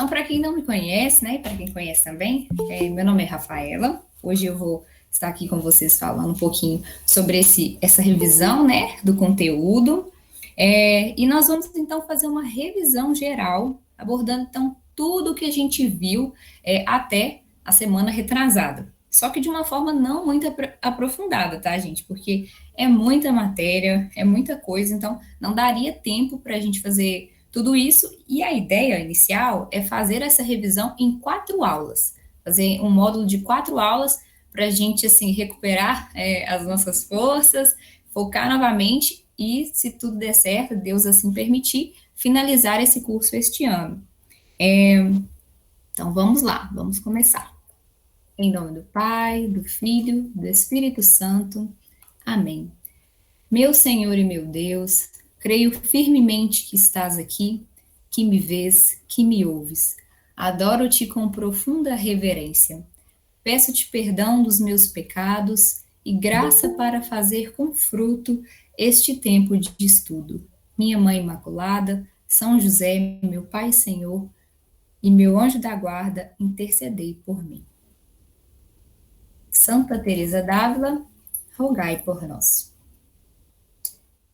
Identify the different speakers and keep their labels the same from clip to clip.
Speaker 1: Então, para quem não me conhece, né, para quem conhece também, meu nome é Rafaela. Hoje eu vou estar aqui com vocês falando um pouquinho sobre essa revisão, né, do conteúdo. E nós vamos então fazer uma revisão geral, abordando então tudo o que a gente viu até a semana retrasada. Só que de uma forma não muito aprofundada, tá, gente? Porque é muita matéria, é muita coisa, então não daria tempo para a gente fazer tudo isso. E a ideia inicial é fazer essa revisão em 4 aulas, fazer um módulo de 4 aulas para a gente assim recuperar as nossas forças, focar novamente e, se tudo der certo, Deus assim permitir, finalizar esse curso este ano. Então vamos lá, vamos começar. Em nome do Pai, do Filho, do Espírito Santo. Amém. Meu Senhor e meu Deus, creio firmemente que estás aqui, que me vês, que me ouves. Adoro-te com profunda reverência. Peço-te perdão dos meus pecados e graça para fazer com fruto este tempo de estudo. Minha Mãe Imaculada, São José, meu Pai e Senhor, e meu anjo da guarda, intercedei por mim. Santa Teresa d'Ávila, rogai por nós.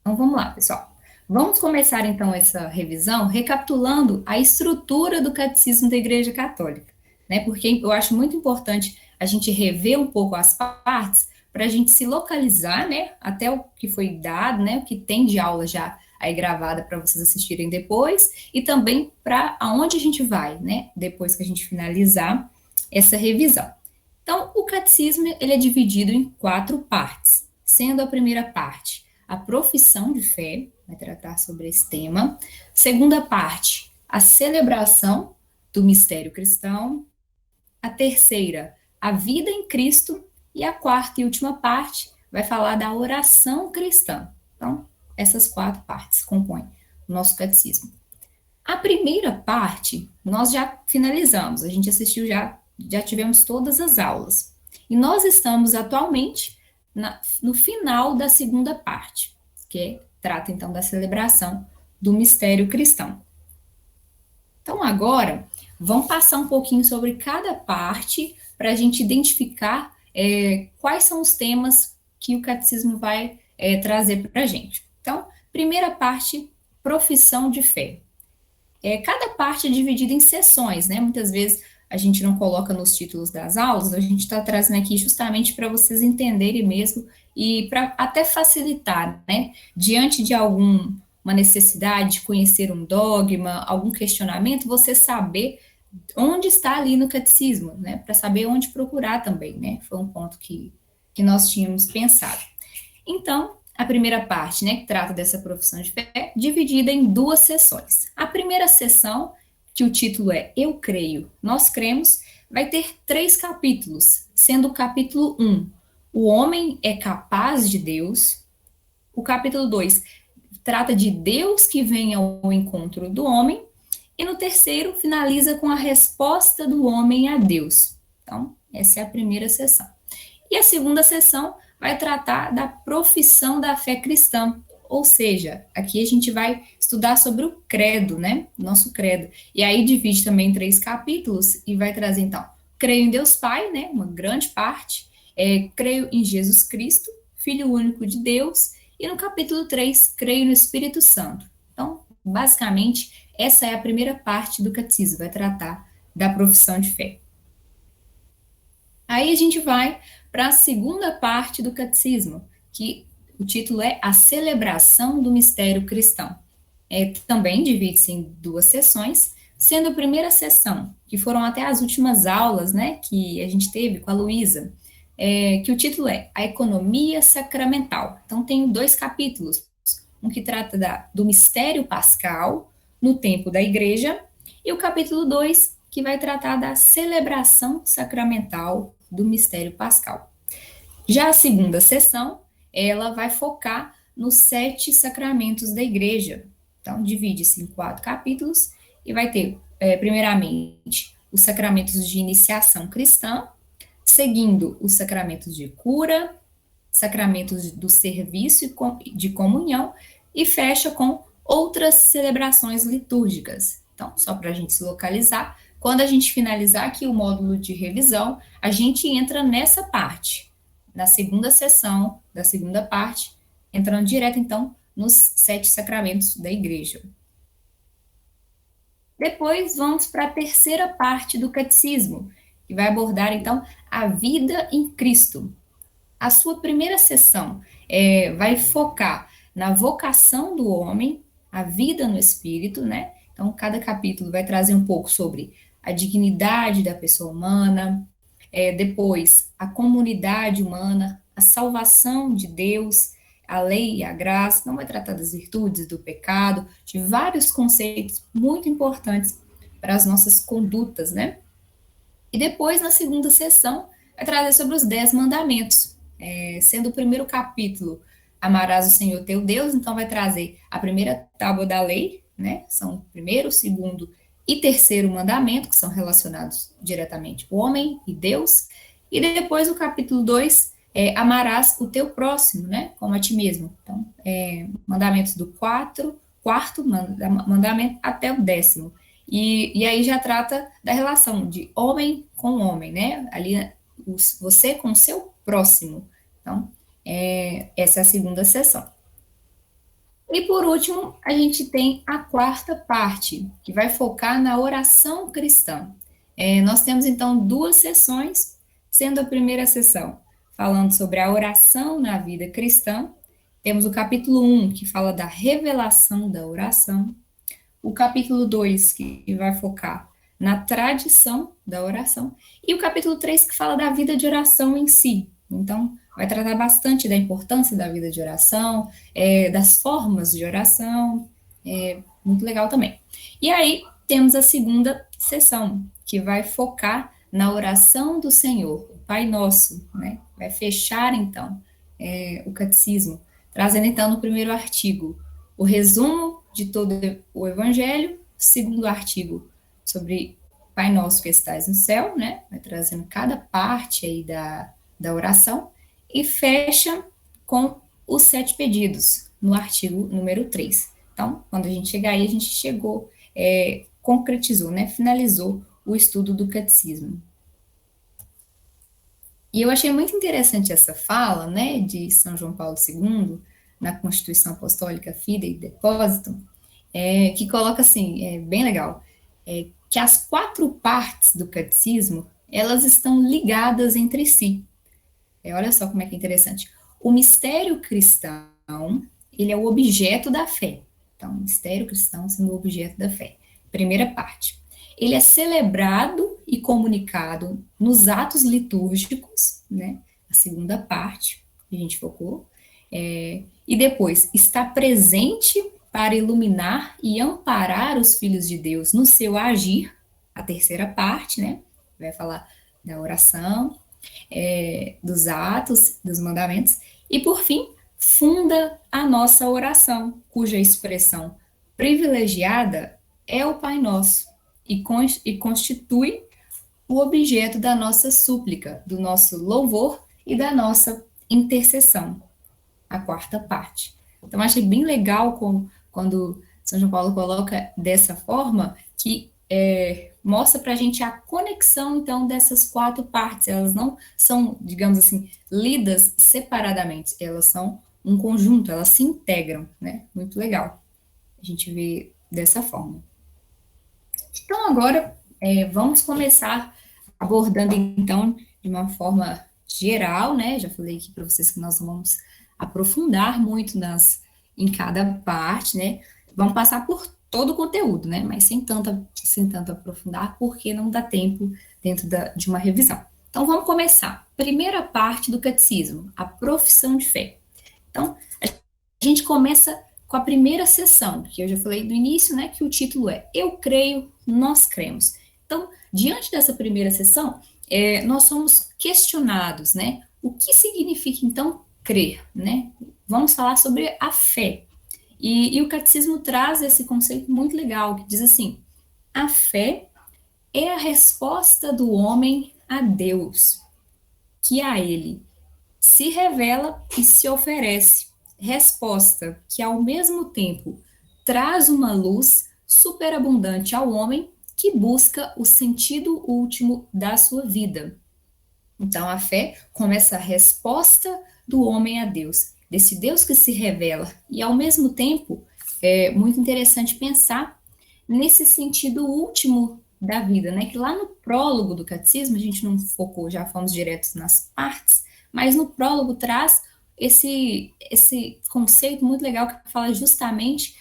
Speaker 1: Então vamos lá, pessoal. Vamos começar então essa revisão recapitulando a estrutura do Catecismo da Igreja Católica, né? Porque eu acho muito importante a gente rever um pouco as partes para a gente se localizar, né? Até o que foi dado, né? O que tem de aula já aí gravada para vocês assistirem depois, e também para aonde a gente vai, né? Depois que a gente finalizar essa revisão. Então, o catecismo ele é dividido em 4 partes, sendo a primeira parte a profissão de fé, vai tratar sobre esse tema. Segunda parte, a celebração do mistério cristão. A terceira, a vida em Cristo. E a quarta e última parte vai falar da oração cristã. Então, essas 4 partes compõem o nosso catecismo. A primeira parte, nós já finalizamos, a gente assistiu já tivemos todas as aulas. E nós estamos atualmente no final da segunda parte, que trata então da celebração do mistério cristão. Então agora, vamos passar um pouquinho sobre cada parte para a gente identificar quais são os temas que o catecismo vai trazer para a gente. Então, primeira parte, profissão de fé. Cada parte é dividida em sessões, né? Muitas vezes a gente não coloca nos títulos das aulas, a gente está trazendo aqui justamente para vocês entenderem mesmo e para até facilitar, né? Diante de alguma necessidade de conhecer um dogma, algum questionamento, você saber onde está ali no catecismo, né? Para saber onde procurar também, né? Foi um ponto que nós tínhamos pensado. Então, a primeira parte, né, que trata dessa profissão de fé, dividida em 2 sessões. A primeira sessão, que o título é Eu Creio, Nós Cremos, vai ter 3 capítulos, sendo o capítulo 1, O Homem é Capaz de Deus. O capítulo 2 trata de Deus que vem ao encontro do homem. E no terceiro, finaliza com a resposta do homem a Deus. Então, essa é a primeira sessão. E a segunda sessão vai tratar da profissão da fé cristã, ou seja, aqui a gente vai estudar sobre o credo, né, nosso credo, e aí divide também em 3 capítulos, e vai trazer então, creio em Deus Pai, né, uma grande parte, creio em Jesus Cristo, Filho único de Deus, e no capítulo 3, creio no Espírito Santo. Então, basicamente, essa é a primeira parte do catecismo, vai tratar da profissão de fé. Aí a gente vai para a segunda parte do catecismo, que o título é A Celebração do Mistério Cristão. Também divide-se em 2 sessões, sendo a primeira sessão, que foram até as últimas aulas, né, que a gente teve com a Luísa, que o título é A Economia Sacramental. Então tem 2 capítulos, um que trata do mistério pascal no tempo da igreja, e o capítulo 2, que vai tratar da celebração sacramental do mistério pascal. Já a segunda sessão, ela vai focar nos 7 sacramentos da igreja. Então, divide-se em 4 capítulos e vai ter, primeiramente, os sacramentos de iniciação cristã, seguindo os sacramentos de cura, sacramentos do serviço e de comunhão, e fecha com outras celebrações litúrgicas. Então, só para a gente se localizar, quando a gente finalizar aqui o módulo de revisão, a gente entra nessa parte, na segunda sessão da segunda parte, entrando direto, então, nos 7 sacramentos da igreja. Depois, vamos para a terceira parte do catecismo, que vai abordar, então, a vida em Cristo. A sua primeira sessão vai focar na vocação do homem, a vida no espírito, né? Então, cada capítulo vai trazer um pouco sobre a dignidade da pessoa humana, depois a comunidade humana, a salvação de Deus, a lei e a graça, não vai tratar das virtudes, do pecado, de vários conceitos muito importantes para as nossas condutas, né? E depois, na segunda sessão, vai trazer sobre os 10 mandamentos, sendo o primeiro capítulo, amarás o Senhor teu Deus, então vai trazer a primeira tábua da lei, né? São o primeiro, o segundo e terceiro mandamento, que são relacionados diretamente o homem e Deus. E depois o capítulo 2, amarás o teu próximo, né? Como a ti mesmo. Então, mandamentos do quarto mandamento até o 10º. E aí já trata da relação de homem com homem, né? Ali, você com o seu próximo. Então, essa é a segunda sessão. E por último, a gente tem a quarta parte, que vai focar na oração cristã. Nós temos então 2 sessões, sendo a primeira sessão falando sobre a oração na vida cristã. Temos o capítulo 1, que fala da revelação da oração. O capítulo 2, que vai focar na tradição da oração. E o capítulo 3, que fala da vida de oração em si. Então, vai tratar bastante da importância da vida de oração, das formas de oração, muito legal também. E aí, temos a segunda sessão, que vai focar na oração do Senhor, o Pai Nosso, né? Vai fechar, então, o catecismo, trazendo, então, no primeiro artigo, o resumo de todo o Evangelho, segundo artigo sobre Pai Nosso que estais no céu, né? Vai trazendo cada parte aí da oração, e fecha com os 7 pedidos, no artigo número 3. Então, quando a gente chegar aí, a gente chegou, concretizou, né? Finalizou o estudo do catecismo. E eu achei muito interessante essa fala, né, de São João Paulo II, na Constituição Apostólica Fidei et Depositum, que coloca assim, bem legal, que as 4 partes do catecismo, elas estão ligadas entre si. Olha só como é que é interessante. O mistério cristão, ele é o objeto da fé. Então, o mistério cristão sendo o objeto da fé. Primeira parte. Ele é celebrado e comunicado nos atos litúrgicos, né? A segunda parte, que a gente focou. E depois, está presente para iluminar e amparar os filhos de Deus no seu agir. A terceira parte, né? Vai falar da oração, dos atos, dos mandamentos. E, por fim, funda a nossa oração, cuja expressão privilegiada é o Pai Nosso, e constitui o objeto da nossa súplica, do nosso louvor e da nossa intercessão, a quarta parte. Então, achei bem legal quando São João Paulo coloca dessa forma, que mostra para a gente a conexão, então, dessas 4 partes. Elas não são, digamos assim, lidas separadamente, elas são um conjunto, elas se integram, né? Muito legal a gente vê dessa forma. Então, agora, vamos começar abordando, então, de uma forma geral, né? Já falei aqui para vocês que nós vamos aprofundar muito em cada parte, né? Vamos passar por todo o conteúdo, né? Mas sem tanto aprofundar, porque não dá tempo dentro de uma revisão. Então, vamos começar. Primeira parte do catecismo, a profissão de fé. Então, a gente começa com a primeira sessão, que eu já falei no início, né, que o título é Eu Creio, Nós Cremos. Então, diante dessa primeira sessão, nós somos questionados, né, o que significa, então, crer, né? Vamos falar sobre a fé. E o catecismo traz esse conceito muito legal, que diz assim, a fé é a resposta do homem a Deus, que a ele se revela e se oferece, resposta que ao mesmo tempo traz uma luz superabundante ao homem que busca o sentido último da sua vida. Então, a fé como essa resposta do homem a Deus, desse Deus que se revela. E, ao mesmo tempo, é muito interessante pensar nesse sentido último da vida, né? Que lá no prólogo do catecismo, a gente não focou, já fomos diretos nas partes, mas no prólogo traz esse conceito muito legal que fala justamente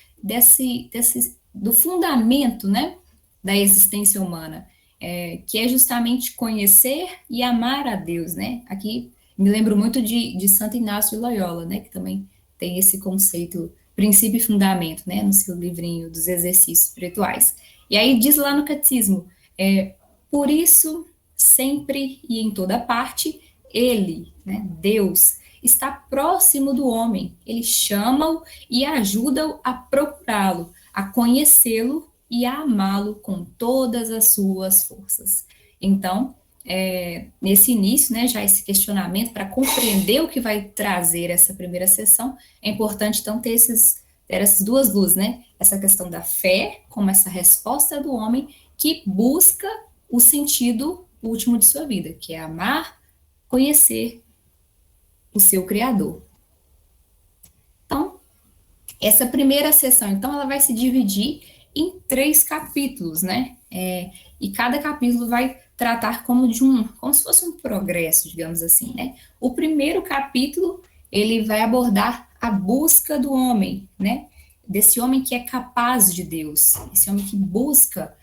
Speaker 1: do fundamento, né, da existência humana, que é justamente conhecer e amar a Deus, né? Aqui me lembro muito de Santo Inácio de Loyola, né, que também tem esse conceito, princípio e fundamento, né, no seu livrinho dos exercícios espirituais. E aí diz lá no catecismo, por isso, sempre e em toda parte, ele, né, Deus, está próximo do homem. Ele chama-o e ajuda-o a procurá-lo, a conhecê-lo e a amá-lo com todas as suas forças. Então, nesse início, né, já esse questionamento, para compreender o que vai trazer essa primeira sessão, é importante, então, ter essas duas luzes, né? Essa questão da fé, como essa resposta do homem que busca o sentido último de sua vida, que é amar, conhecer o seu Criador. Então, essa primeira sessão, então, ela vai se dividir em 3 capítulos, né? E cada capítulo vai tratar como se fosse um progresso, digamos assim, né? O primeiro capítulo, ele vai abordar a busca do homem, né? Desse homem que é capaz de Deus, esse homem que busca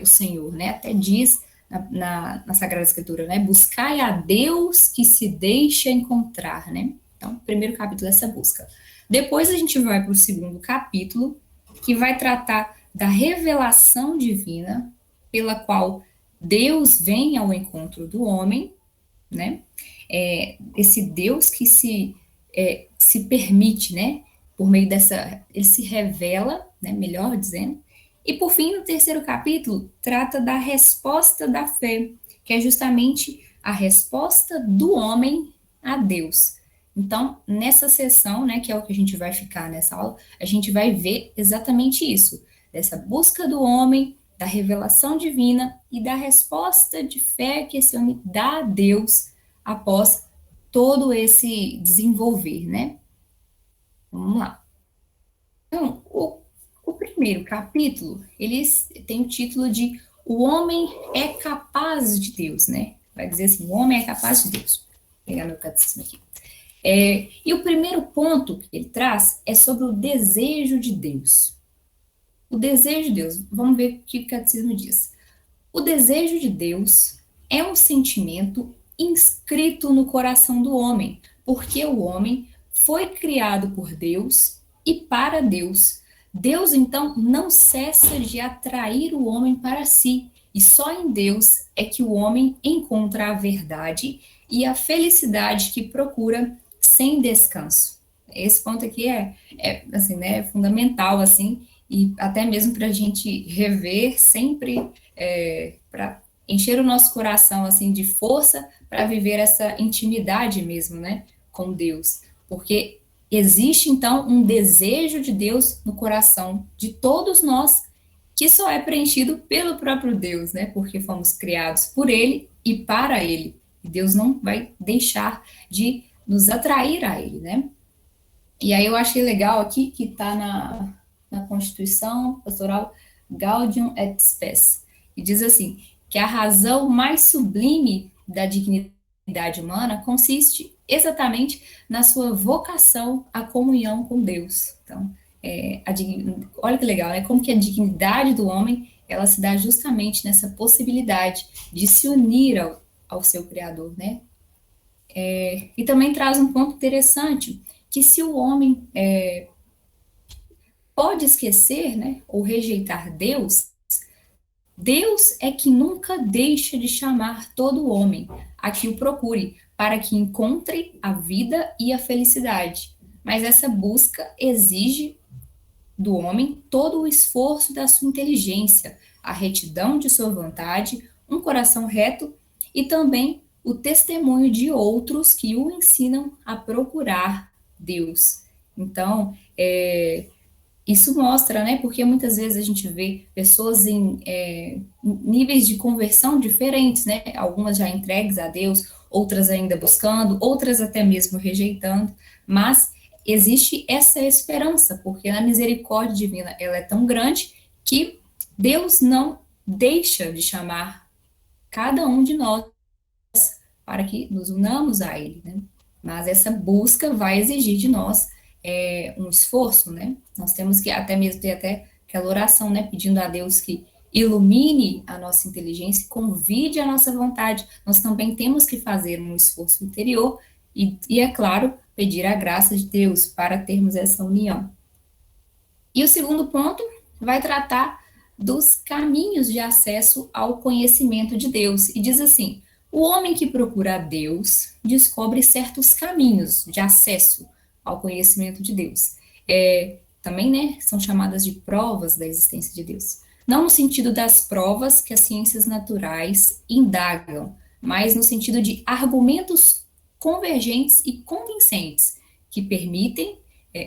Speaker 1: o Senhor, né? Até diz na Sagrada Escritura, né? Buscai a Deus que se deixa encontrar, né? Então, o primeiro capítulo é essa busca. Depois a gente vai para o segundo capítulo, que vai tratar da revelação divina, pela qual Deus vem ao encontro do homem, né? Esse Deus que se permite, né? Por meio ele se revela, né? Melhor dizendo. E por fim, no terceiro capítulo, trata da resposta da fé, que é justamente a resposta do homem a Deus. Então, nessa sessão, né, que é o que a gente vai ficar nessa aula, a gente vai ver exatamente isso, dessa busca do homem, da revelação divina e da resposta de fé que esse homem dá a Deus após todo esse desenvolver, né? Vamos lá. Então, o primeiro capítulo, ele tem o título de O Homem é Capaz de Deus, né? Vai dizer assim, o homem é capaz de Deus. Vou pegar meu catecismo aqui. E o primeiro ponto que ele traz é sobre o desejo de Deus. O desejo de Deus, vamos ver o que o catecismo diz. O desejo de Deus é um sentimento inscrito no coração do homem, porque o homem foi criado por Deus e para Deus. Deus, então, não cessa de atrair o homem para si, e só em Deus é que o homem encontra a verdade e a felicidade que procura sem descanso. Esse ponto aqui assim, né, fundamental, assim, e até mesmo para a gente rever sempre, para encher o nosso coração, assim, de força para viver essa intimidade mesmo, né, com Deus. Porque existe, então, um desejo de Deus no coração de todos nós, que só é preenchido pelo próprio Deus, né, porque fomos criados por Ele e para Ele. E Deus não vai deixar de nos atrair a Ele, né. E aí eu achei legal aqui que está na Constituição Pastoral Gaudium et Spes, e diz assim, que a razão mais sublime da dignidade humana consiste exatamente na sua vocação à comunhão com Deus. Então, olha que legal, né? Como que a dignidade do homem, ela se dá justamente nessa possibilidade de se unir ao seu Criador, né? E também traz um ponto interessante, que se o homem pode esquecer, né, ou rejeitar Deus, Deus é que nunca deixa de chamar todo homem a que o procure, para que encontre a vida e a felicidade. Mas essa busca exige do homem todo o esforço da sua inteligência, a retidão de sua vontade, um coração reto e também o testemunho de outros que o ensinam a procurar Deus. Então, Isso mostra, né? Porque muitas vezes a gente vê pessoas em níveis de conversão diferentes, né? Algumas já entregues a Deus, outras ainda buscando, outras até mesmo rejeitando, mas existe essa esperança, porque a misericórdia divina ela é tão grande que Deus não deixa de chamar cada um de nós para que nos unamos a Ele, né? Mas essa busca vai exigir de nós um esforço, né? Nós temos que até mesmo ter até aquela oração, né? Pedindo a Deus que ilumine a nossa inteligência, convide a nossa vontade. Nós também temos que fazer um esforço interior é claro, pedir a graça de Deus para termos essa união. E o segundo ponto vai tratar dos caminhos de acesso ao conhecimento de Deus. E diz assim: o homem que procura a Deus descobre certos caminhos de acesso ao conhecimento de Deus. Também, né, são chamadas de provas da existência de Deus. Não no sentido das provas que as ciências naturais indagam, mas no sentido de argumentos convergentes e convincentes que permitem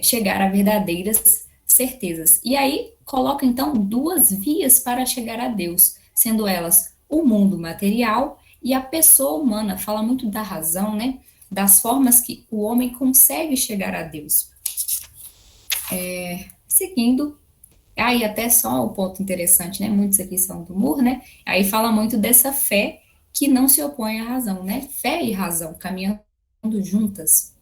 Speaker 1: chegar a verdadeiras certezas. E aí coloca então duas vias para chegar a Deus, sendo elas o mundo material e a pessoa humana. Fala muito da razão, né? Das formas que o homem consegue chegar a Deus. Seguindo, aí até só um ponto interessante, né? Muitos aqui são do Moore, né? Aí fala muito dessa fé que não se opõe à razão, né? Fé e razão caminhando juntas.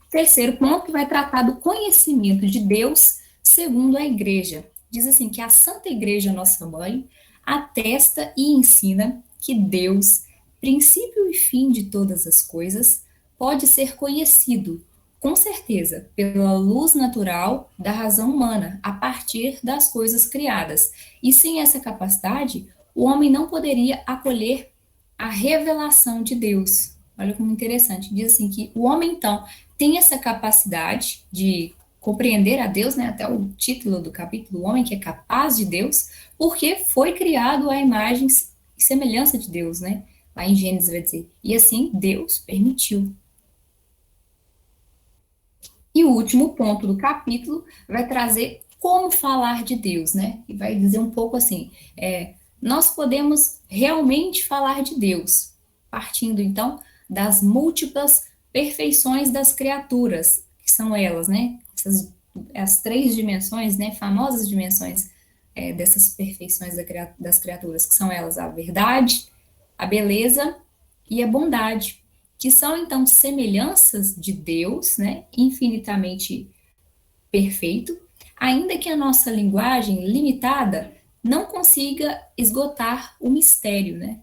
Speaker 1: Terceiro ponto vai tratar do conhecimento de Deus segundo a igreja. Diz assim que a Santa Igreja, nossa mãe, atesta e ensina que Deus, princípio e fim de todas as coisas, pode ser conhecido, com certeza, pela luz natural da razão humana, a partir das coisas criadas. E sem essa capacidade, o homem não poderia acolher a revelação de Deus. Olha como interessante. Diz assim que o homem, então, tem essa capacidade de compreender a Deus, né? Até o título do capítulo, o homem que é capaz de Deus, porque foi criado à imagem e semelhança de Deus, né? Lá em Gênesis vai dizer. E assim Deus permitiu. E o último ponto do capítulo vai trazer como falar de Deus, né? E vai dizer um pouco assim: nós podemos realmente falar de Deus, partindo então das múltiplas perfeições das criaturas, que são elas, né? As três dimensões, né? Famosas dimensões dessas perfeições das criaturas, que são elas a verdade, a beleza e a bondade, que são então semelhanças de Deus, né? Infinitamente perfeito, ainda que a nossa linguagem limitada não consiga esgotar o mistério, né?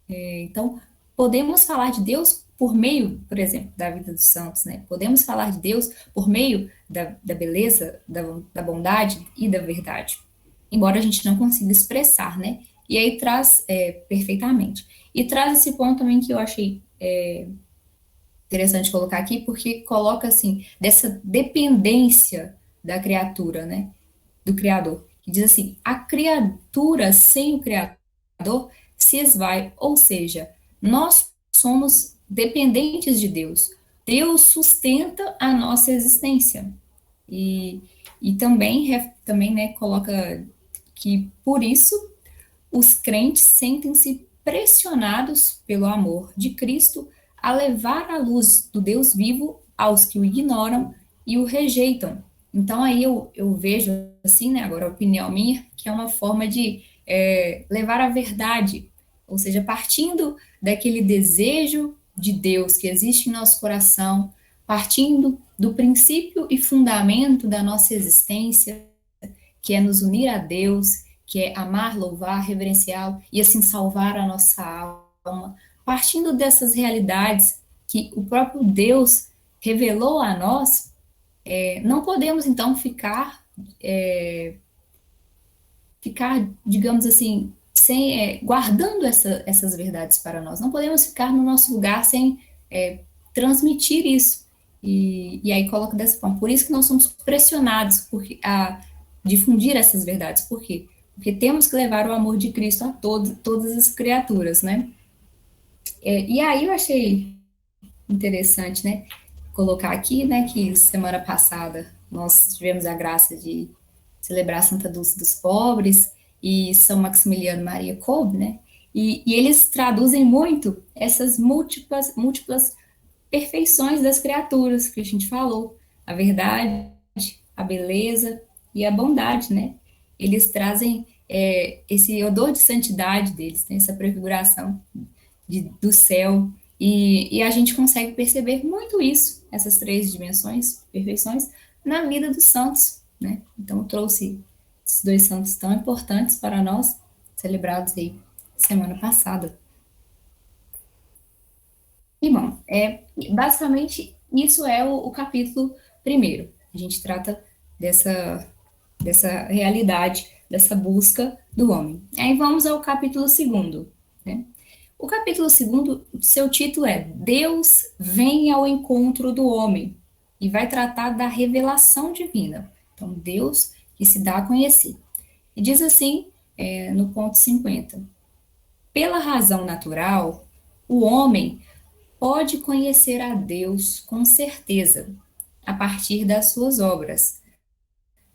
Speaker 1: Então, podemos falar de Deus por meio, por exemplo, da vida dos santos, né? Podemos falar de Deus por meio da beleza, da bondade e da verdade, embora a gente não consiga expressar, né? E aí traz perfeitamente. E traz esse ponto também que eu achei interessante colocar aqui, porque coloca, assim, dessa dependência da criatura, né? Do Criador. Que diz assim, a criatura sem o Criador se esvai, ou seja, nós somos dependentes de Deus. Deus sustenta a nossa existência. E também né, coloca que, por isso, os crentes sentem-se pressionados pelo amor de Cristo a levar a luz do Deus vivo aos que o ignoram e o rejeitam. Então, aí eu vejo, assim, né, agora a opinião minha, que é uma forma de levar a verdade, ou seja, partindo daquele desejo de Deus que existe em nosso coração, partindo do princípio e fundamento da nossa existência, que é nos unir a Deus, que é amar, louvar, reverenciá-lo e assim salvar a nossa alma, partindo dessas realidades que o próprio Deus revelou a nós, não podemos então ficar, digamos assim, guardando essas verdades para nós. Não podemos ficar no nosso lugar sem transmitir isso. E aí coloca dessa forma. Por isso que nós somos pressionados a difundir essas verdades. Por quê? Porque temos que levar o amor de Cristo a todas as criaturas, né? E aí eu achei interessante, né, colocar aqui, né, que semana passada nós tivemos a graça de celebrar Santa Dulce dos Pobres e São Maximiliano Maria Kolbe, né? E eles traduzem muito essas múltiplas perfeições das criaturas que a gente falou, a verdade, a beleza e a bondade, né? Eles trazem esse odor de santidade deles, né? Essa prefiguração do céu, e a gente consegue perceber muito isso, essas três dimensões, perfeições, na vida dos santos, né? Então, eu trouxe esses dois santos tão importantes para nós, celebrados aí semana passada. E, bom, basicamente, isso é o capítulo primeiro. A gente trata dessa realidade, dessa busca do homem. Aí vamos ao capítulo segundo, né? O capítulo segundo, seu título é Deus vem ao encontro do homem, e vai tratar da revelação divina. Então, Deus que se dá a conhecer. E diz assim, no ponto 50, pela razão natural, o homem pode conhecer a Deus com certeza, a partir das suas obras,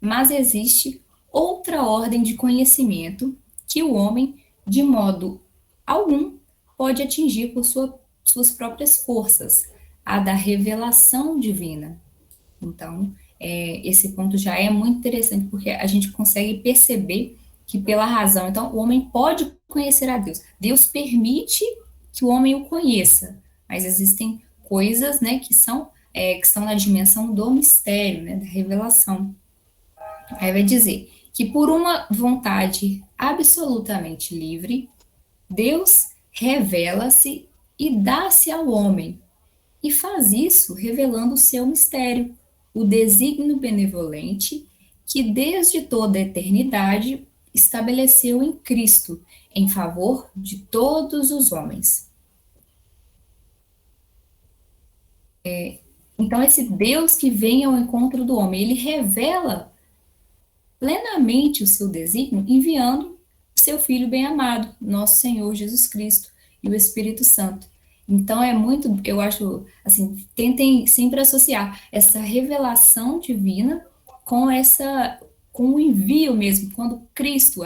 Speaker 1: mas existe outra ordem de conhecimento que o homem, de modo algum, pode atingir por suas próprias forças, a da revelação divina. Então, esse ponto já é muito interessante, porque a gente consegue perceber que pela razão, então, o homem pode conhecer a Deus. Deus permite que o homem o conheça, mas existem coisas, né, que estão na dimensão do mistério, né, da revelação. Aí vai dizer que por uma vontade absolutamente livre, Deus revela-se e dá-se ao homem, e faz isso revelando o seu mistério, o desígnio benevolente que desde toda a eternidade estabeleceu em Cristo, em favor de todos os homens. Então, esse Deus que vem ao encontro do homem, ele revela plenamente o seu desígnio enviando o seu Filho bem-amado, nosso Senhor Jesus Cristo e o Espírito Santo. Então, eu acho, assim, tentem sempre associar essa revelação divina com o envio mesmo, quando Cristo,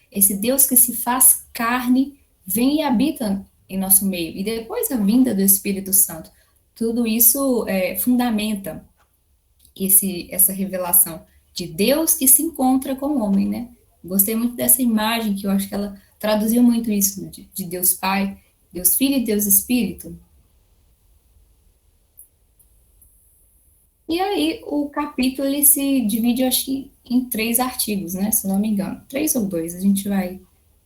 Speaker 1: esse Deus que se faz carne, vem e habita em nosso meio, e depois a vinda do Espírito Santo. Tudo isso fundamenta essa revelação de Deus que se encontra com o homem, né? Gostei muito dessa imagem, que eu acho que ela traduziu muito isso, de Deus Pai, Deus Filho e Deus Espírito. E aí, o capítulo, ele se divide, eu acho que, em 3 artigos, né? Se não me engano. 3 ou 2, a gente vai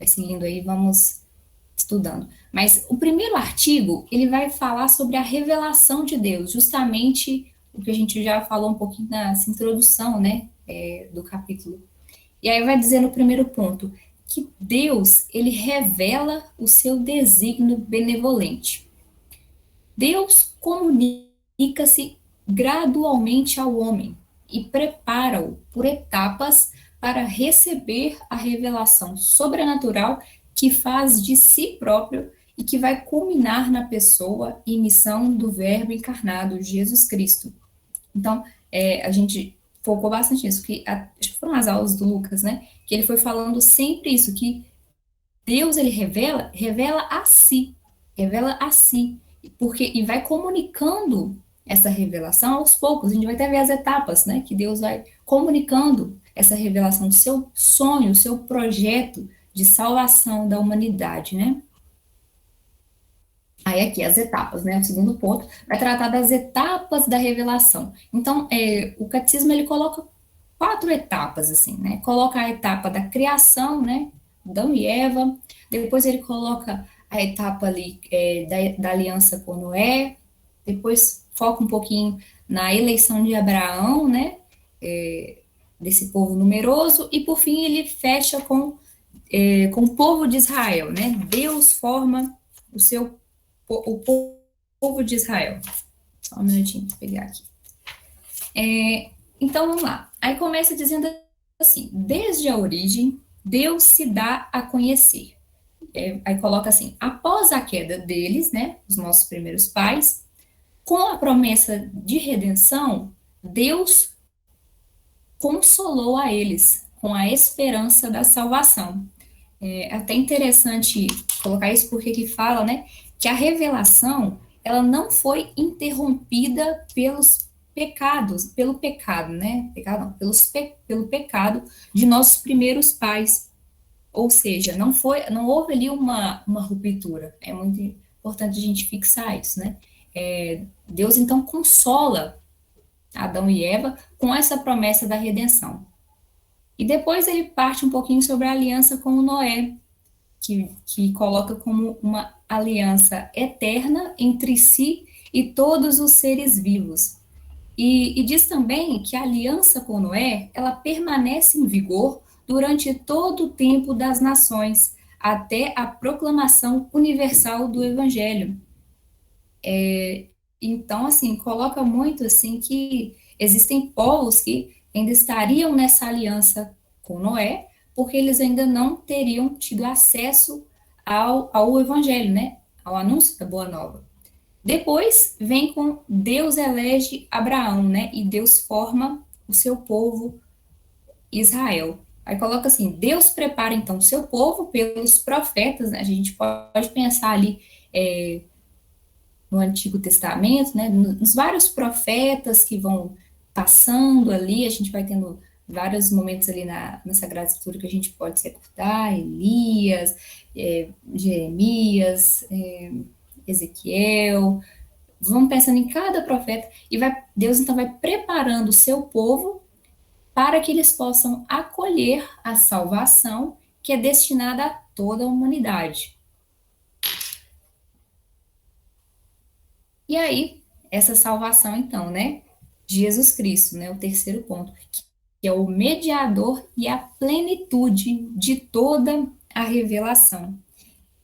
Speaker 1: seguindo aí, vamos estudando. Mas o primeiro artigo, ele vai falar sobre a revelação de Deus, justamente o que a gente já falou um pouquinho nessa introdução, né, do capítulo. E aí vai dizer no primeiro ponto, que Deus, ele revela o seu desígnio benevolente. Deus comunica-se gradualmente ao homem e prepara-o por etapas para receber a revelação sobrenatural que faz de si próprio e que vai culminar na pessoa e missão do Verbo encarnado, Jesus Cristo. Então, a gente focou bastante nisso, acho que foram as aulas do Lucas, né, que ele foi falando sempre isso, que Deus, ele revela a si, e vai comunicando essa revelação aos poucos, a gente vai até ver as etapas, né, que Deus vai comunicando essa revelação do seu sonho, do seu projeto de salvação da humanidade, né. Aí aqui, as etapas, né, o segundo ponto, vai tratar das etapas da revelação. Então, o catecismo, ele coloca 4 etapas, assim, né, coloca a etapa da criação, né, Adão e Eva, depois ele coloca a etapa ali da aliança com Noé, depois foca um pouquinho na eleição de Abraão, né, desse povo numeroso, e por fim ele fecha com o povo de Israel, né, Deus forma o povo de Israel. Só um minutinho para pegar aqui. Então, vamos lá. Aí começa dizendo assim, desde a origem, Deus se dá a conhecer. Aí coloca assim, após a queda deles, né, os nossos primeiros pais, com a promessa de redenção, Deus consolou a eles com a esperança da salvação. É até interessante colocar isso porque que fala, né, que a revelação ela não foi interrompida pelos pecados, pelo pecado, né, pecado não, pelo pecado de nossos primeiros pais. Ou seja, não houve ali uma ruptura. É muito importante a gente fixar isso, né? Deus então consola Adão e Eva com essa promessa da redenção. E depois ele parte um pouquinho sobre a aliança com o Noé, que coloca como uma aliança eterna entre si e todos os seres vivos. E diz também que a aliança com Noé, ela permanece em vigor durante todo o tempo das nações, até a proclamação universal do Evangelho. Então, assim, coloca muito assim que existem povos que ainda estariam nessa aliança com Noé, porque eles ainda não teriam tido acesso ao Evangelho, né? Ao anúncio da Boa Nova. Depois vem com Deus elege Abraão, né? E Deus forma o seu povo Israel. Aí coloca assim: Deus prepara então o seu povo pelos profetas, né? A gente pode pensar ali no Antigo Testamento, né? Nos vários profetas que vão passando ali, a gente vai tendo vários momentos ali na Sagrada Escritura que a gente pode se recordar: Elias, Jeremias, Ezequiel. Vamos pensando em cada profeta e Deus então vai preparando o seu povo para que eles possam acolher a salvação que é destinada a toda a humanidade. E aí, essa salvação então, né? Jesus Cristo, né? O terceiro ponto, que é o mediador e a plenitude de toda a revelação.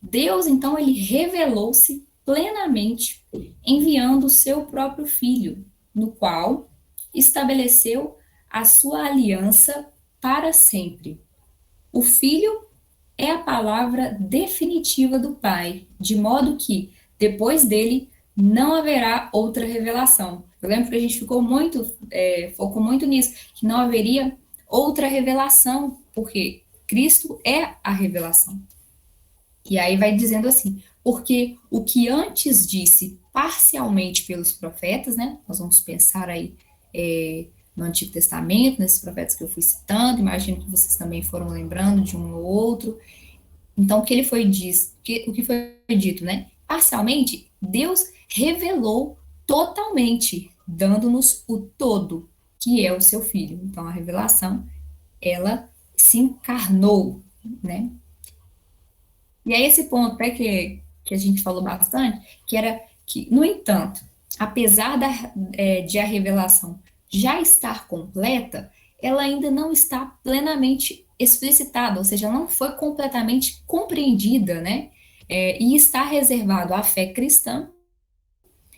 Speaker 1: Deus, então, ele revelou-se plenamente, enviando o seu próprio Filho, no qual estabeleceu a sua aliança para sempre. O Filho é a palavra definitiva do Pai, de modo que, depois dele, não haverá outra revelação. Eu lembro que a gente focou muito nisso, que não haveria outra revelação, porque Cristo é a revelação. E aí vai dizendo assim, porque o que antes disse parcialmente pelos profetas, né? Nós vamos pensar aí no Antigo Testamento, nesses profetas que eu fui citando, imagino que vocês também foram lembrando de um ou outro. Então, o que foi dito, né? Parcialmente, Deus revelou totalmente, dando-nos o todo, que é o seu Filho. Então, a revelação, ela se encarnou, né? E aí esse ponto que a gente falou bastante, que era que, no entanto, apesar de a revelação já estar completa, ela ainda não está plenamente explicitada, ou seja, não foi completamente compreendida, né? E está reservado à fé cristã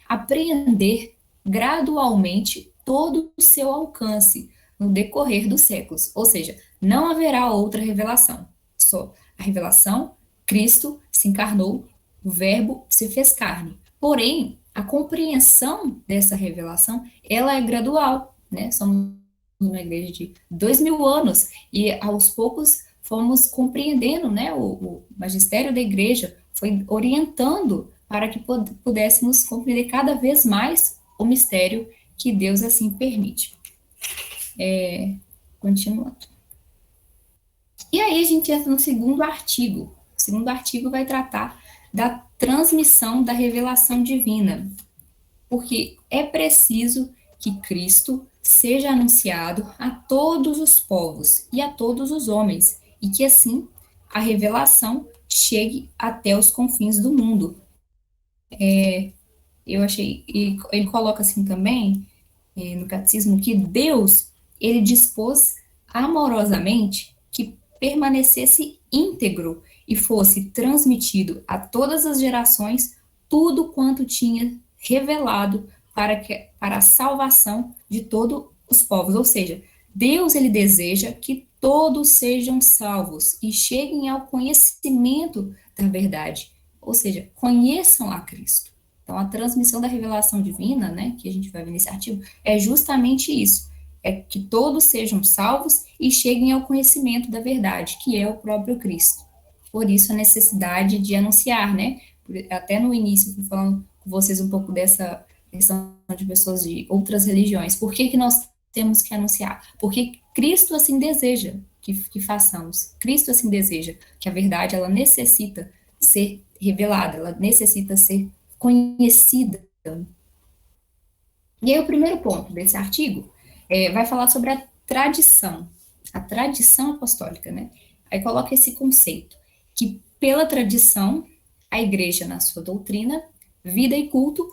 Speaker 1: apreender gradualmente todo o seu alcance no decorrer dos séculos, ou seja, não haverá outra revelação, só a revelação. Cristo se encarnou, o Verbo se fez carne. Porém, a compreensão dessa revelação, ela é gradual, né? Somos uma igreja de 2000 anos e aos poucos fomos compreendendo, né? O magistério da igreja foi orientando para que pudéssemos compreender cada vez mais o mistério que Deus assim permite. Continuando. E aí a gente entra no segundo artigo. O segundo artigo vai tratar da transmissão da revelação divina, porque é preciso que Cristo seja anunciado a todos os povos e a todos os homens, e que assim a revelação chegue até os confins do mundo. Eu achei, e ele coloca assim também, no catecismo, que Deus, ele dispôs amorosamente que permanecesse íntegro e fosse transmitido a todas as gerações tudo quanto tinha revelado para a salvação de todos os povos. Ou seja, Deus ele deseja que todos sejam salvos e cheguem ao conhecimento da verdade. Ou seja, conheçam a Cristo. Então, a transmissão da revelação divina, né, que a gente vai ver nesse artigo, é justamente isso. é que todos sejam salvos e cheguem ao conhecimento da verdade, que é o próprio Cristo. Por isso a necessidade de anunciar, né? Até no início, eu fui falando com vocês um pouco dessa questão de pessoas de outras religiões. Por que nós temos que anunciar? Porque Cristo assim deseja que façamos. Cristo assim deseja que a verdade, ela necessita ser revelada, ela necessita ser conhecida. E aí o primeiro ponto desse artigo vai falar sobre a tradição apostólica, né? Aí coloca esse conceito, que pela tradição, a igreja na sua doutrina, vida e culto,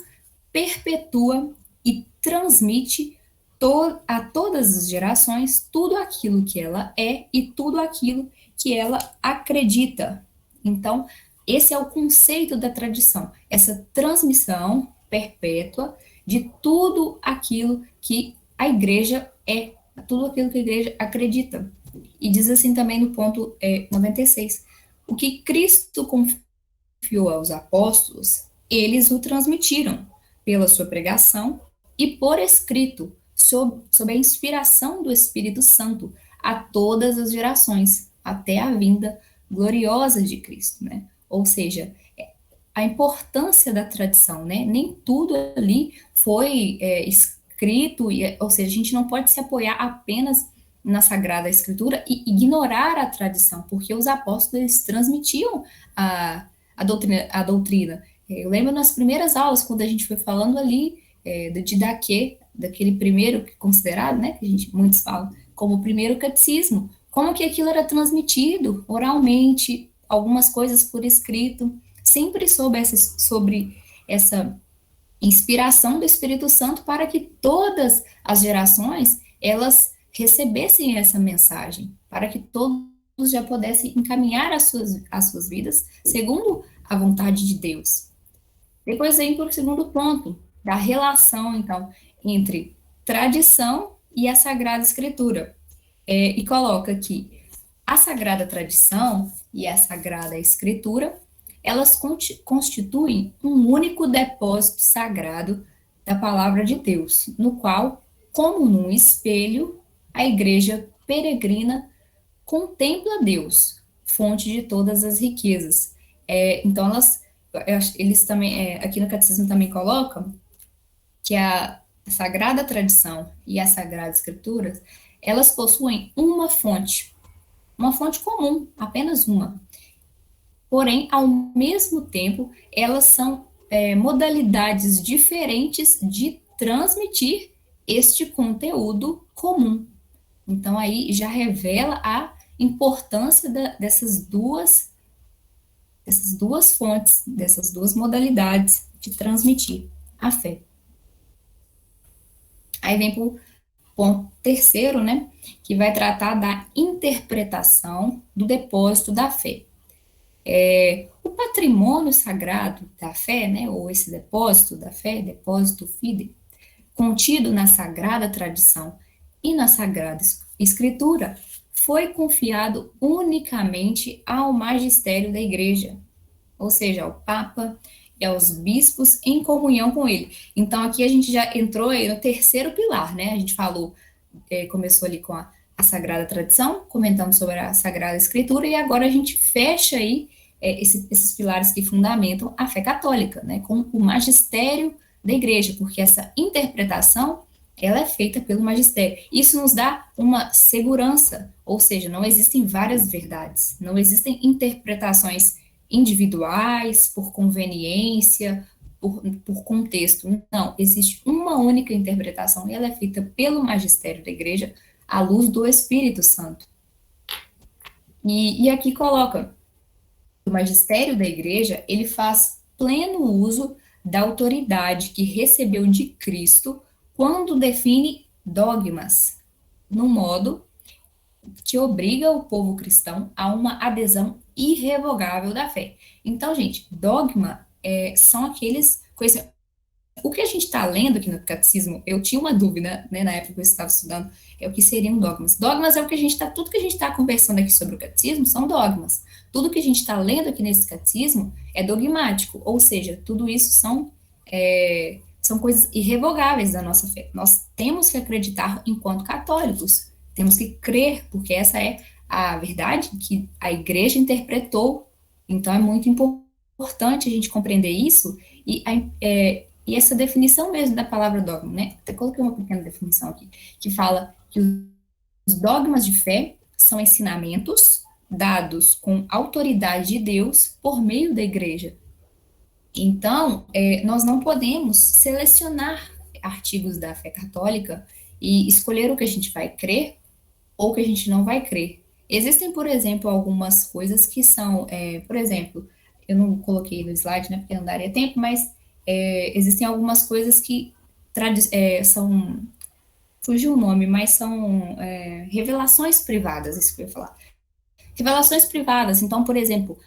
Speaker 1: perpetua e transmite a todas as gerações tudo aquilo que ela é e tudo aquilo que ela acredita. Então, esse é o conceito da tradição, essa transmissão perpétua de tudo aquilo que a igreja é, tudo aquilo que a igreja acredita. E diz assim também no ponto 96, o que Cristo confiou aos apóstolos, eles o transmitiram pela sua pregação e por escrito, sob a inspiração do Espírito Santo, a todas as gerações, até a vinda gloriosa de Cristo, né? Ou seja, a importância da tradição, né? Nem tudo ali foi escrito, ou seja, a gente não pode se apoiar apenas na Sagrada Escritura e ignorar a tradição, porque os apóstolos eles transmitiam a doutrina. Eu lembro nas primeiras aulas, quando a gente foi falando ali do Didaquê, daquele primeiro considerado, né, que muitos falam, como o primeiro catecismo, como que aquilo era transmitido oralmente, algumas coisas por escrito, sempre sobre essa inspiração do Espírito Santo para que todas as gerações, elas recebessem essa mensagem, para que todos já pudessem encaminhar as suas vidas segundo a vontade de Deus. Depois vem para o segundo ponto, da relação, então, entre tradição e a Sagrada Escritura. E coloca que a Sagrada Tradição e a Sagrada Escritura, elas constituem um único depósito sagrado da palavra de Deus, no qual, como num espelho, a igreja peregrina contempla Deus, fonte de todas as riquezas. Então, eles também, aqui no Catecismo também colocam que a Sagrada Tradição e a Sagrada Escritura, elas possuem uma fonte comum, apenas uma. Porém, ao mesmo tempo, elas são modalidades diferentes de transmitir este conteúdo comum. Então, aí já revela a importância dessas duas fontes, dessas duas modalidades de transmitir a fé. Aí vem para o ponto terceiro, né, que vai tratar da interpretação do depósito da fé. O patrimônio sagrado da fé, né, ou esse depósito da fé, depósito fide, contido na Sagrada Tradição e na Sagrada Escritura, foi confiado unicamente ao magistério da Igreja, ou seja, ao Papa e aos bispos em comunhão com ele. Então, aqui a gente já entrou aí no terceiro pilar, né? A gente falou, começou ali com a Sagrada Tradição, comentamos sobre a Sagrada Escritura, e agora a gente fecha aí esses pilares que fundamentam a fé católica, né? Com o magistério da Igreja, porque essa interpretação, ela é feita pelo magistério. Isso nos dá uma segurança, ou seja, não existem várias verdades, não existem interpretações individuais, por conveniência, por contexto. Não, existe uma única interpretação e ela é feita pelo magistério da igreja à luz do Espírito Santo. E aqui coloca, o magistério da igreja, ele faz pleno uso da autoridade que recebeu de Cristo quando define dogmas, no modo que obriga o povo cristão a uma adesão irrevogável da fé. Então, gente, dogma são aqueles coisas. O que a gente está lendo aqui no catecismo, eu tinha uma dúvida, né, na época que eu estava estudando, o que seriam dogmas. Dogmas é o que a gente está, tudo que a gente está conversando aqui sobre o catecismo são dogmas. Tudo que a gente está lendo aqui nesse catecismo é dogmático, ou seja, tudo isso são são coisas irrevogáveis da nossa fé. Nós temos que acreditar enquanto católicos, temos que crer, porque essa é a verdade que a igreja interpretou. Então, é muito importante a gente compreender isso e essa definição mesmo da palavra dogma, né? Até coloquei uma pequena definição aqui, que fala que os dogmas de fé são ensinamentos dados com autoridade de Deus por meio da igreja. Então, nós não podemos selecionar artigos da fé católica e escolher o que a gente vai crer ou o que a gente não vai crer. Existem, por exemplo, algumas coisas que são, por exemplo, eu não coloquei no slide, né, porque não daria tempo, mas existem algumas coisas que são, fugiu o nome, mas são revelações privadas, isso que eu ia falar. Revelações privadas. Então, por exemplo,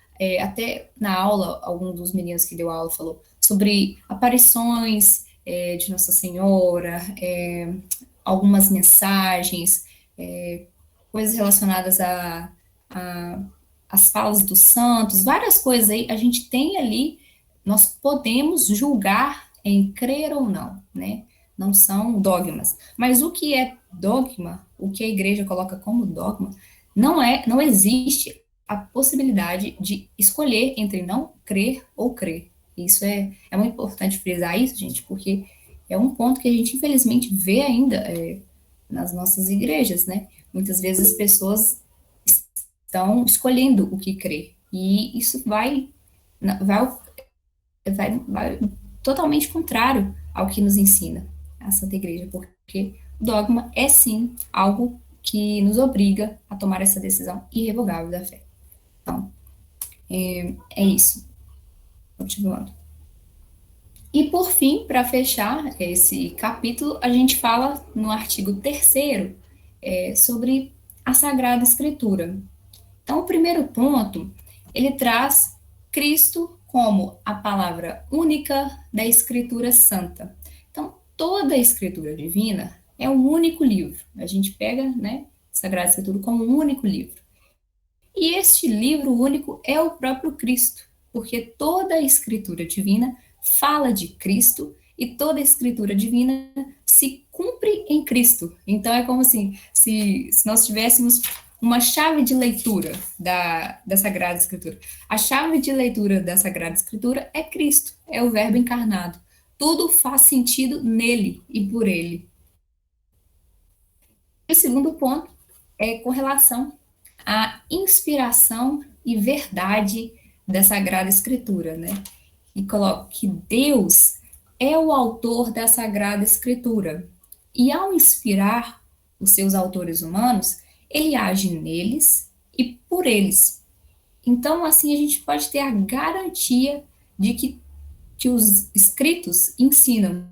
Speaker 1: até na aula, algum dos meninos que deu aula falou sobre aparições de Nossa Senhora, algumas mensagens, coisas relacionadas a as falas dos santos, várias coisas aí, a gente tem ali, nós podemos julgar em crer ou não, né? Não são dogmas. Mas o que é dogma, o que a igreja coloca como dogma, não existe a possibilidade de escolher entre não crer ou crer. Isso é muito importante frisar isso, gente, porque é um ponto que a gente infelizmente vê ainda nas nossas igrejas, né? Muitas vezes as pessoas estão escolhendo o que crer e isso vai totalmente contrário ao que nos ensina a Santa Igreja, porque o dogma é sim algo que nos obriga a tomar essa decisão irrevogável da fé. Então, é isso. Continuando. E, por fim, para fechar esse capítulo, a gente fala no artigo 3º sobre a Sagrada Escritura. Então, o primeiro ponto, ele traz Cristo como a palavra única da Escritura Santa. Então, toda a Escritura divina é um único livro. A gente pega, né, a Sagrada Escritura como um único livro. E este livro único é o próprio Cristo, porque toda a Escritura divina fala de Cristo e toda a Escritura divina se cumpre em Cristo. Então, é como assim, se nós tivéssemos uma chave de leitura da Sagrada Escritura. A chave de leitura da Sagrada Escritura é Cristo, é o Verbo encarnado. Tudo faz sentido nele e por ele. E o segundo ponto é com relação à inspiração e verdade da Sagrada Escritura, né? E coloca que Deus é o autor da Sagrada Escritura. E ao inspirar os seus autores humanos, ele age neles e por eles. Então, assim, a gente pode ter a garantia de que os escritos ensinam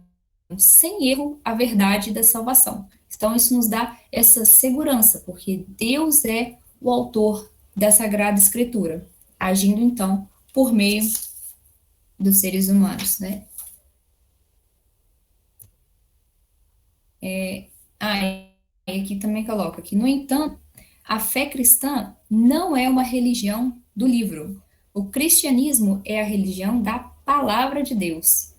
Speaker 1: sem erro a verdade da salvação. Então, isso nos dá essa segurança, porque Deus é o autor da Sagrada Escritura, agindo, então, por meio dos seres humanos, né? E aqui também coloca que, no entanto, a fé cristã não é uma religião do livro. O cristianismo é a religião da palavra de Deus.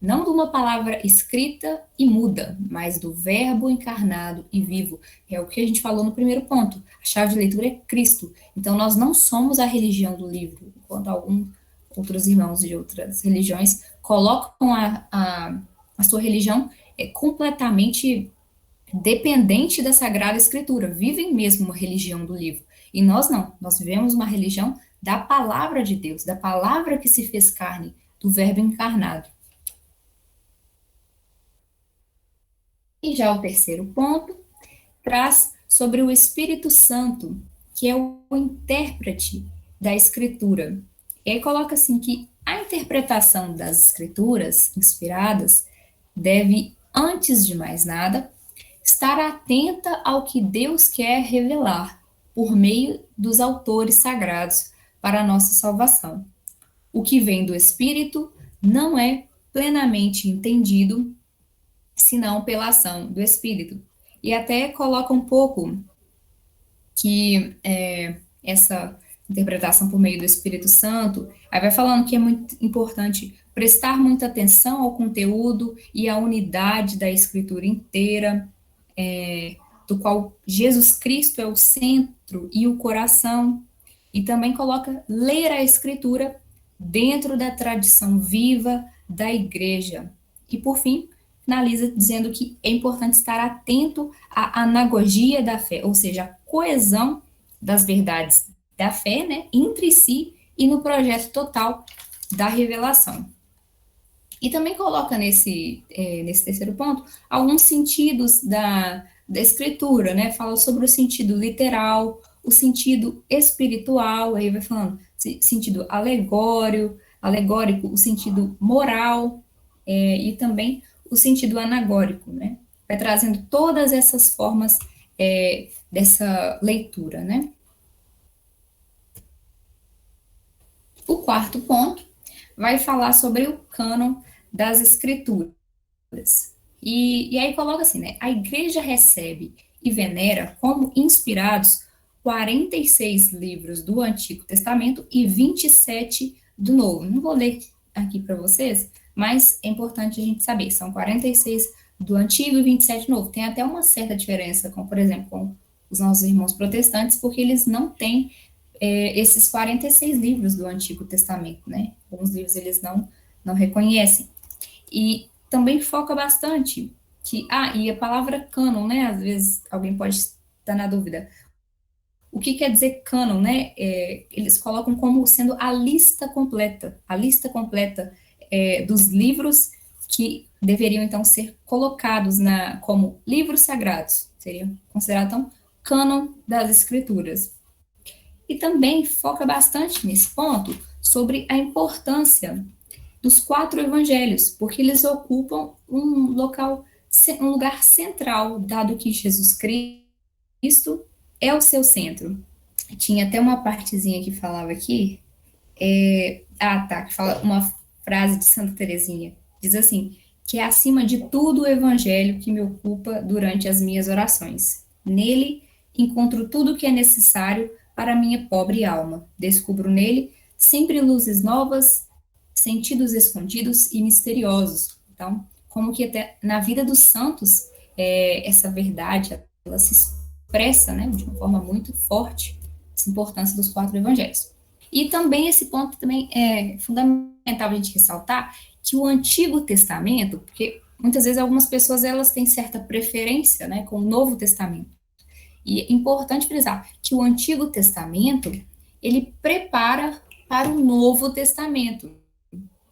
Speaker 1: Não de uma palavra escrita e muda, mas do verbo encarnado e vivo. É o que a gente falou no primeiro ponto. A chave de leitura é Cristo. Então, nós não somos a religião do livro, enquanto alguns outros irmãos de outras religiões colocam a sua religião completamente dependente da Sagrada Escritura, vivem mesmo uma religião do livro. E nós não, nós vivemos uma religião da palavra de Deus, da palavra que se fez carne, do Verbo encarnado. E já o terceiro ponto traz sobre o Espírito Santo, que é o intérprete da Escritura. E aí coloca assim que a interpretação das Escrituras inspiradas deve, antes de mais nada, estar atenta ao que Deus quer revelar por meio dos autores sagrados para a nossa salvação. O que vem do Espírito não é plenamente entendido senão pela ação do Espírito. E até coloca um pouco que essa interpretação por meio do Espírito Santo, aí vai falando que é muito importante prestar muita atenção ao conteúdo e à unidade da Escritura inteira, do qual Jesus Cristo é o centro e o coração, e também coloca ler a Escritura dentro da tradição viva da igreja. E, por fim, finaliza dizendo que é importante estar atento à anagogia da fé, ou seja, a coesão das verdades da fé, né, entre si e no projeto total da revelação. E também coloca nesse terceiro ponto alguns sentidos da escritura, né? Fala sobre o sentido literal, o sentido espiritual, aí vai falando sentido alegórico, o sentido moral, e também o sentido anagórico, né? Vai trazendo todas essas formas dessa leitura, né? O quarto ponto vai falar sobre o cânon das escrituras. E aí coloca assim, né? A igreja recebe e venera como inspirados 46 livros do Antigo Testamento e 27 do Novo. Não vou ler aqui para vocês, mas é importante a gente saber, são 46 do Antigo e 27 do Novo. Tem até uma certa diferença, com, por exemplo, com os nossos irmãos protestantes, porque eles não têm esses 46 livros do Antigo Testamento, né? Alguns livros eles não reconhecem. E também foca bastante e a palavra cânon, né? Às vezes alguém pode estar na dúvida. O que quer dizer cânon, né? Eles colocam como sendo a lista completa dos livros que deveriam, então, ser colocados como livros sagrados, seriam considerados, então, cânon das escrituras. E também foca bastante nesse ponto sobre a importância dos 4 evangelhos, porque eles ocupam um lugar central, dado que Jesus Cristo é o seu centro. Tinha até uma partezinha que falava aqui, que fala uma frase de Santa Teresinha, diz assim, que é acima de tudo o evangelho que me ocupa durante as minhas orações. Nele encontro tudo o que é necessário para a minha pobre alma. Descubro nele sempre luzes novas, sentidos escondidos e misteriosos. Então, como que até na vida dos santos, essa verdade, ela se expressa, né, de uma forma muito forte, essa importância dos 4 evangelhos. E também esse ponto também é fundamental a gente ressaltar, que o Antigo Testamento, porque muitas vezes algumas pessoas elas têm certa preferência, né, com o Novo Testamento. E é importante frisar que o Antigo Testamento, ele prepara para o Novo Testamento,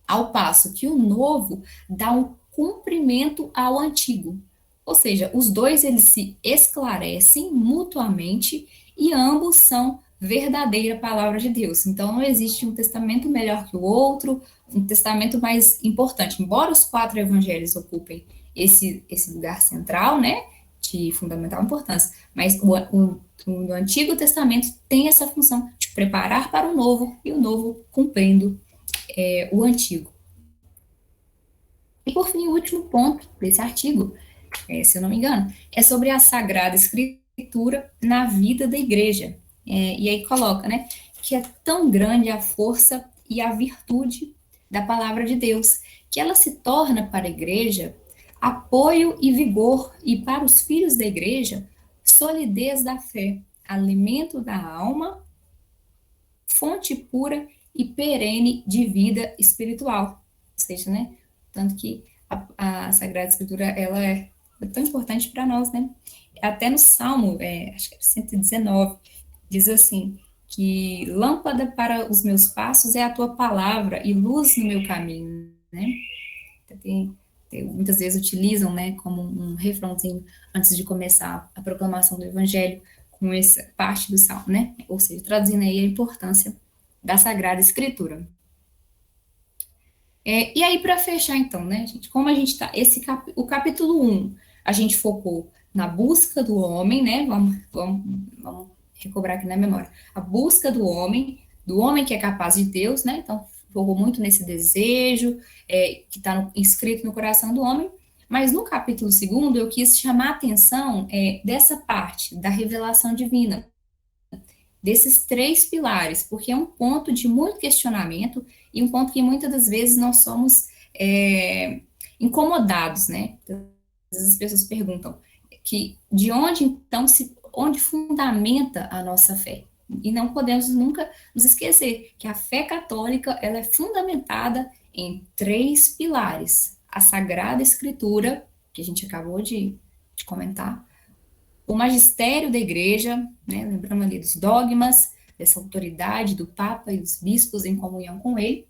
Speaker 1: ao passo que o Novo dá um cumprimento ao Antigo. Ou seja, os dois eles se esclarecem mutuamente e ambos são verdadeira palavra de Deus. Então não existe um testamento melhor que o outro, um testamento mais importante. Embora os 4 evangelhos ocupem esse lugar central, né, de fundamental importância, mas o Antigo Testamento tem essa função de preparar para o Novo e o Novo cumprindo o Antigo. E por fim, o último ponto desse artigo, se eu não me engano, é sobre a Sagrada Escritura na vida da igreja. E aí coloca, né, que é tão grande a força e a virtude da palavra de Deus, que ela se torna para a igreja apoio e vigor, e para os filhos da igreja, solidez da fé, alimento da alma, fonte pura e perene de vida espiritual. Ou seja, né, tanto que a Sagrada Escritura, ela é tão importante para nós, né? Até no Salmo, acho que é 119, diz assim, que lâmpada para os meus passos é a tua palavra e luz no meu caminho, né? Muitas vezes utilizam, né, como um refrãozinho antes de começar a proclamação do Evangelho, com essa parte do Salmo, né? Ou seja, traduzindo aí a importância da Sagrada Escritura. E aí, para fechar, então, né, gente, como a gente está, o capítulo 1, a gente focou na busca do homem, né, vamos recobrar aqui na memória, a busca do homem que é capaz de Deus, né, então, focou muito nesse desejo, que está inscrito no coração do homem, mas no capítulo 2, eu quis chamar a atenção dessa parte da revelação divina, desses três pilares, porque é um ponto de muito questionamento e um ponto que muitas das vezes nós somos incomodados, né? Às vezes as pessoas perguntam que de onde então onde fundamenta a nossa fé? E não podemos nunca nos esquecer que a fé católica ela é fundamentada em três pilares: a Sagrada Escritura, que a gente acabou de comentar, o magistério da igreja, né, lembrando ali dos dogmas, dessa autoridade do Papa e dos bispos em comunhão com ele,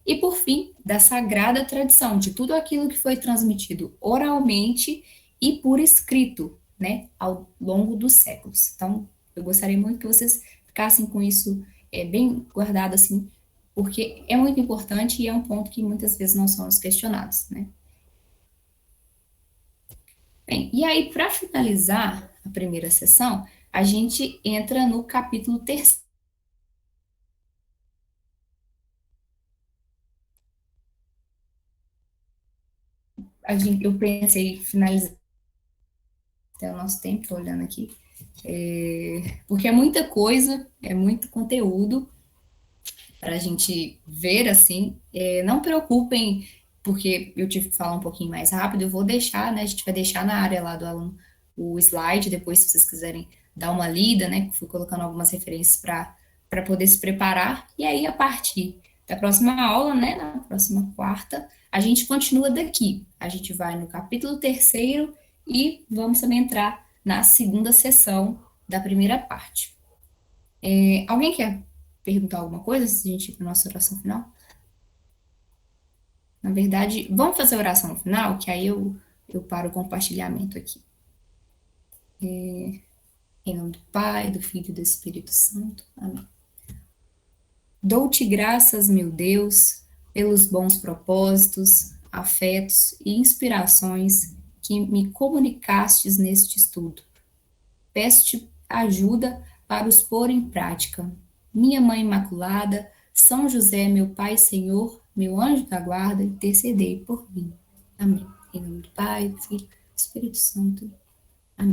Speaker 1: e por fim, da sagrada tradição, de tudo aquilo que foi transmitido oralmente e por escrito, né, ao longo dos séculos. Então, eu gostaria muito que vocês ficassem com isso bem guardado, assim, porque é muito importante e é um ponto que muitas vezes nós somos questionados, né. Bem, e aí, para finalizar a primeira sessão, a gente entra no capítulo terceiro. Eu pensei em finalizar até o nosso tempo, tô olhando aqui, porque é muita coisa, é muito conteúdo para a gente ver assim. Não preocupem, porque eu tive que falar um pouquinho mais rápido, eu vou deixar, né? A gente vai deixar na área lá do aluno o slide, depois, se vocês quiserem dar uma lida, né? Fui colocando algumas referências para poder se preparar, e aí a partir da próxima aula, né? Na próxima quarta, a gente continua daqui. A gente vai no capítulo terceiro e vamos também entrar na segunda sessão da primeira parte. Alguém quer perguntar alguma coisa antes de a gente ir para a nossa oração final? Na verdade, vamos fazer a oração final, que aí eu paro o compartilhamento aqui. Em nome do Pai, do Filho e do Espírito Santo. Amém. Dou-te graças, meu Deus, pelos bons propósitos, afetos e inspirações que me comunicastes neste estudo. Peço-te ajuda para os pôr em prática. Minha Mãe Imaculada, São José, meu Pai Senhor, meu anjo da guarda, intercedei por mim. Amém. Em nome do Pai, do Filho e do Espírito Santo. Amém.